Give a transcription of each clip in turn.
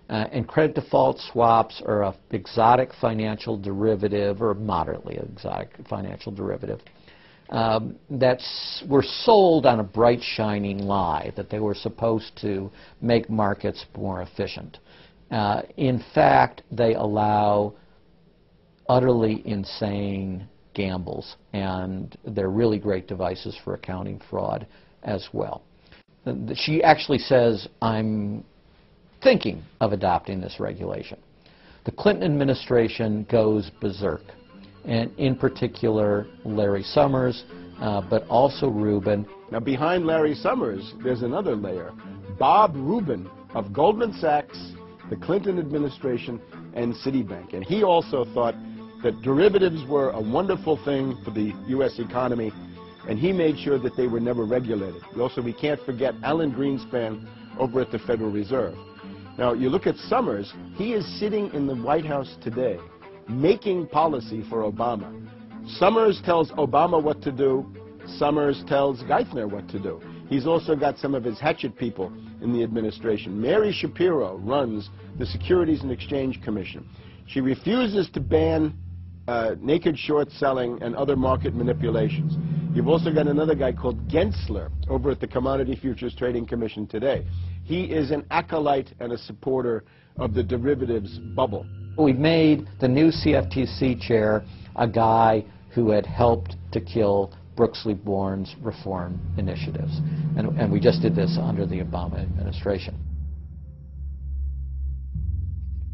And credit default swaps are an exotic financial derivative, or moderately exotic financial derivative, were sold on a bright, shining lie that they were supposed to make markets more efficient. In fact, they allow utterly insane gambles, and they're really great devices for accounting fraud as well. She actually says, I'm thinking of adopting this regulation. The Clinton administration goes berserk, and in particular Larry Summers, but also Rubin. Now behind Larry Summers, there's another layer. Bob Rubin of Goldman Sachs, the Clinton administration, and Citibank. And he also thought that derivatives were a wonderful thing for the U.S. economy, and he made sure that they were never regulated. Also, we can't forget Alan Greenspan over at the Federal Reserve. Now, you look at Summers, he is sitting in the White House today, making policy for Obama. Summers tells Obama what to do. Summers tells Geithner what to do. He's also got some of his hatchet people in the administration. Mary Shapiro runs the Securities and Exchange Commission. She refuses to ban naked short selling and other market manipulations. You've also got another guy called Gensler over at the Commodity Futures Trading Commission today. He is an acolyte and a supporter of the derivatives bubble. We've made the new CFTC chair a guy who had helped to kill Brooks Born's reform initiatives. And we just did this under the Obama administration.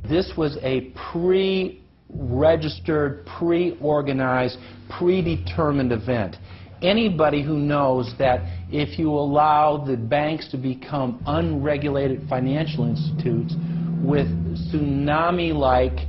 This was a pre-registered, pre-organized, predetermined event. Anybody who knows that if you allow the banks to become unregulated financial institutes with tsunami-like,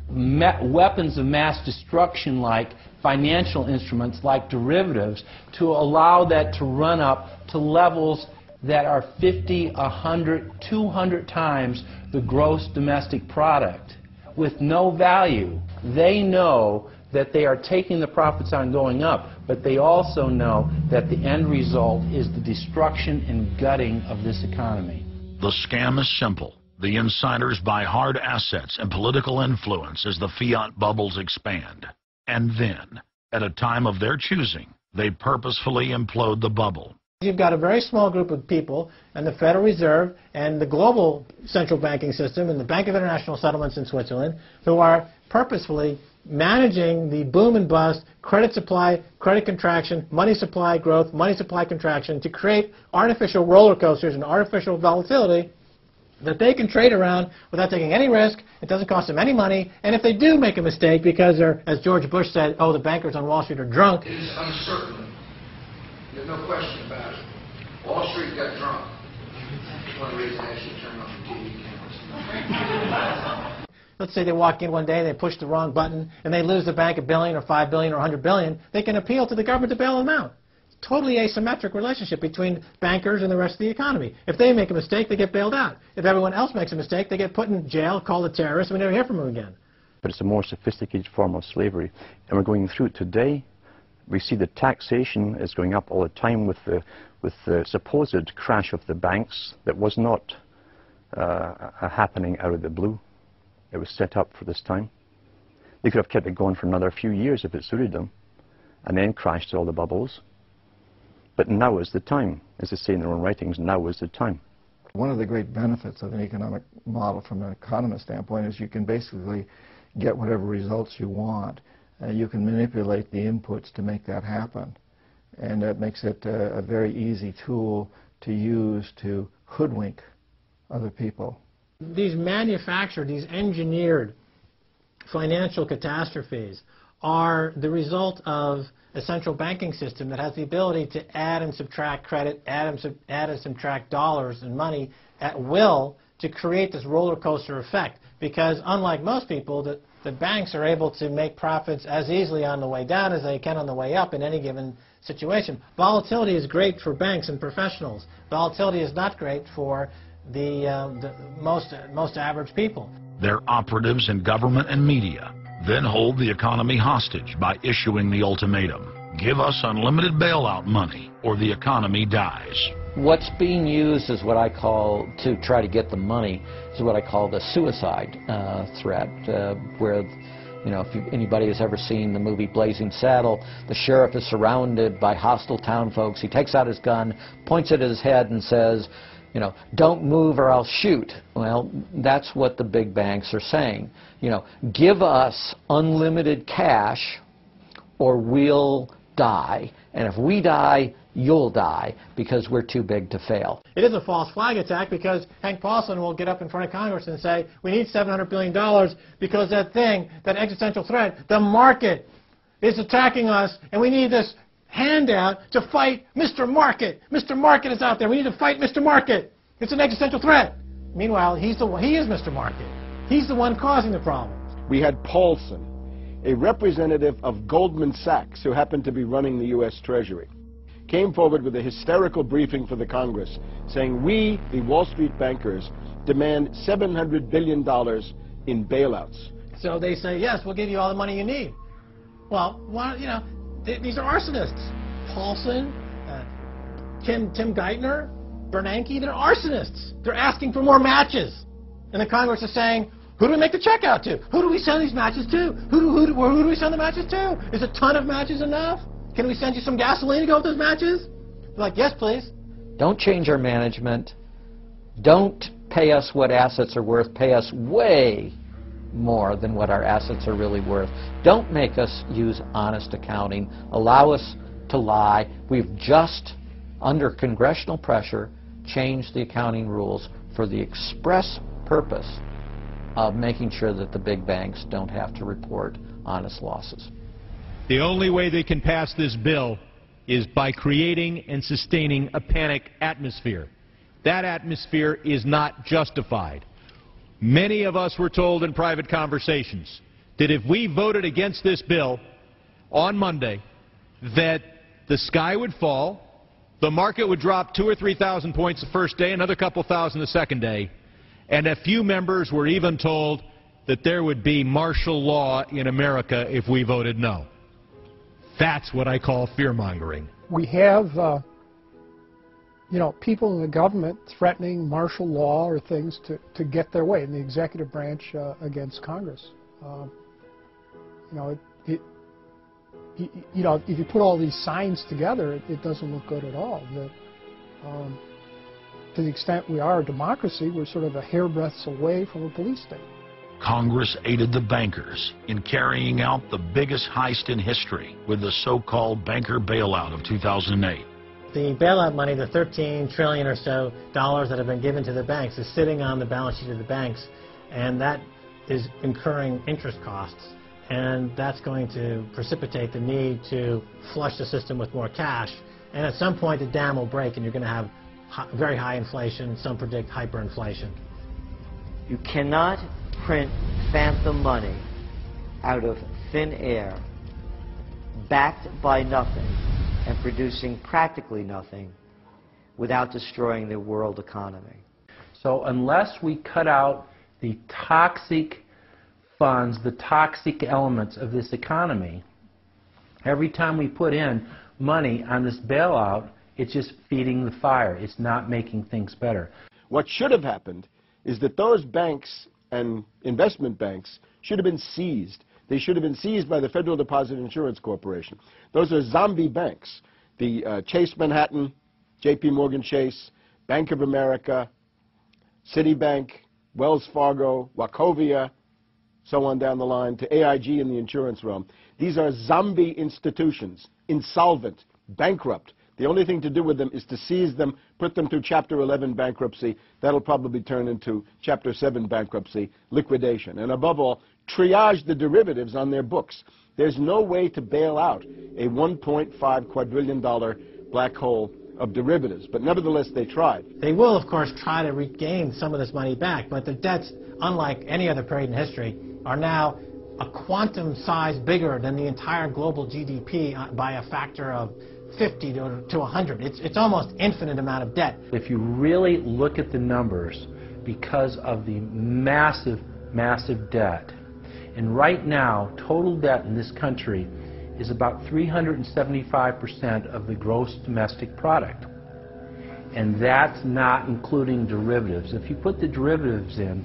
weapons of mass destruction-like financial instruments like derivatives, to allow that to run up to levels that are 50, 100, 200 times the gross domestic product with no value. They know that they are taking the profits on going up, but they also know that the end result is the destruction and gutting of this economy. The scam is simple. The insiders buy hard assets and political influence as the fiat bubbles expand. And then, at a time of their choosing, they purposefully implode the bubble. You've got a very small group of people, and the Federal Reserve and the global central banking system and the Bank of International Settlements in Switzerland, who are purposefully managing the boom and bust, credit supply, credit contraction, money supply growth, money supply contraction, to create artificial roller coasters and artificial volatility that they can trade around without taking any risk. It doesn't cost them any money. And if they do make a mistake because they're, as George Bush said, oh, the bankers on Wall Street are drunk. It is uncertain. There's no question about it. Wall Street got drunk. That's one reason I actually turned off the TV cameras. Let's say they walk in one day and they push the wrong button and they lose the bank $1 billion or $5 billion or $100 billion. They can appeal to the government to bail them out. Totally asymmetric relationship between bankers and the rest of the economy. If they make a mistake, they get bailed out. If everyone else makes a mistake, they get put in jail, called a terrorist, and we never hear from them again. But it's a more sophisticated form of slavery, and we're going through it today. We see the taxation is going up all the time with the supposed crash of the banks that was not happening out of the blue. It was set up for this time. They could have kept it going for another few years if it suited them, and then crashed all the bubbles. But now is the time. As they say in their own writings, now is the time. One of the great benefits of an economic model from an economist standpoint is you can basically get whatever results you want. You can manipulate the inputs to make that happen. And that makes it a very easy tool to use to hoodwink other people. These manufactured, these engineered financial catastrophes are the result of a central banking system that has the ability to add and subtract credit, add and subtract dollars and money at will to create this roller coaster effect. Because unlike most people, the banks are able to make profits as easily on the way down as they can on the way up in any given situation. Volatility is great for banks and professionals. Volatility is not great for the most average people. Their operatives in government and media then hold the economy hostage by issuing the ultimatum: give us unlimited bailout money or the economy dies. What's being used is what I call, to try to get the money, is what I call the suicide threat, where, you know, if anybody has ever seen the movie Blazing Saddle, the sheriff is surrounded by hostile town folks. He takes out his gun, points it at his head and says, you know, don't move or I'll shoot. Well, that's what the big banks are saying. You know, give us unlimited cash or we'll die. And if we die, you'll die, because we're too big to fail. It is a false flag attack, because Hank Paulson will get up in front of Congress and say, we need $700 billion because that thing, that existential threat, the market is attacking us, and we need this handout to fight Mr. Market. Mr. Market is out there. We need to fight Mr. Market. It's an existential threat. Meanwhile, he is Mr. Market. He's the one causing the problems. We had Paulson, a representative of Goldman Sachs, who happened to be running the U.S. Treasury, came forward with a hysterical briefing for the Congress saying, we, the Wall Street bankers, demand $700 billion in bailouts. So they say, yes, we'll give you all the money you need. Well, you know, these are arsonists. Paulson, Tim Geithner, Bernanke, they're arsonists. They're asking for more matches. And the Congress is saying, who do we make the check out to? Who do we send these matches to? Who do we send the matches to? Is a ton of matches enough? Can we send you some gasoline to go with those matches? They're like, yes, please. Don't change our management. Don't pay us what assets are worth. Pay us way more than what our assets are really worth. Don't make us use honest accounting. Allow us to lie. We've just, under congressional pressure, changed the accounting rules for the express purpose of making sure that the big banks don't have to report honest losses. The only way they can pass this bill is by creating and sustaining a panic atmosphere. That atmosphere is not justified. Many of us were told in private conversations that if we voted against this bill on Monday, that the sky would fall, the market would drop 2,000 or 3,000 points the first day, another couple thousand the second day, and a few members were even told that there would be martial law in America if we voted no. That's what I call fear-mongering. We have, you know, people in the government threatening martial law or things to get their way in the executive branch against Congress. You know, if you put all these signs together, it doesn't look good at all. To the extent we are a democracy, we're sort of a hairbreadth away from a police state. Congress aided the bankers in carrying out the biggest heist in history with the so-called banker bailout of 2008. The bailout money, the $13 trillion or so dollars that have been given to the banks, is sitting on the balance sheet of the banks, and that is incurring interest costs. And that's going to precipitate the need to flush the system with more cash. And at some point, the dam will break, and you're going to have very high inflation. Some predict hyperinflation. You cannot print phantom money out of thin air, backed by nothing, and producing practically nothing without destroying the world economy. So unless we cut out the toxic funds, the toxic elements of this economy, every time we put in money on this bailout, it's just feeding the fire. It's not making things better. What should have happened is that those banks and investment banks should have been seized. They should have been seized by the Federal Deposit Insurance Corporation. Those are zombie banks. The Chase Manhattan, J.P. Morgan Chase, Bank of America, Citibank, Wells Fargo, Wachovia, so on down the line, to AIG in the insurance realm. These are zombie institutions, insolvent, bankrupt. The only thing to do with them is to seize them, put them through Chapter 11 bankruptcy. That'll probably turn into Chapter 7 bankruptcy, liquidation. And above all, triage the derivatives on their books. There's no way to bail out a $1.5 quadrillion black hole of derivatives. But nevertheless, they tried. They will, of course, try to regain some of this money back. But the debts, unlike any other period in history, are now a quantum size bigger than the entire global GDP by a factor of 50 to 100. It's almost infinite amount of debt. If you really look at the numbers, because of the massive, massive debt, and right now, total debt in this country is about 375% of the gross domestic product. And that's not including derivatives. If you put the derivatives in,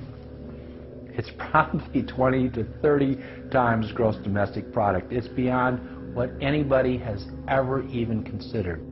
it's probably 20 to 30 times gross domestic product. It's beyond what anybody has ever even considered.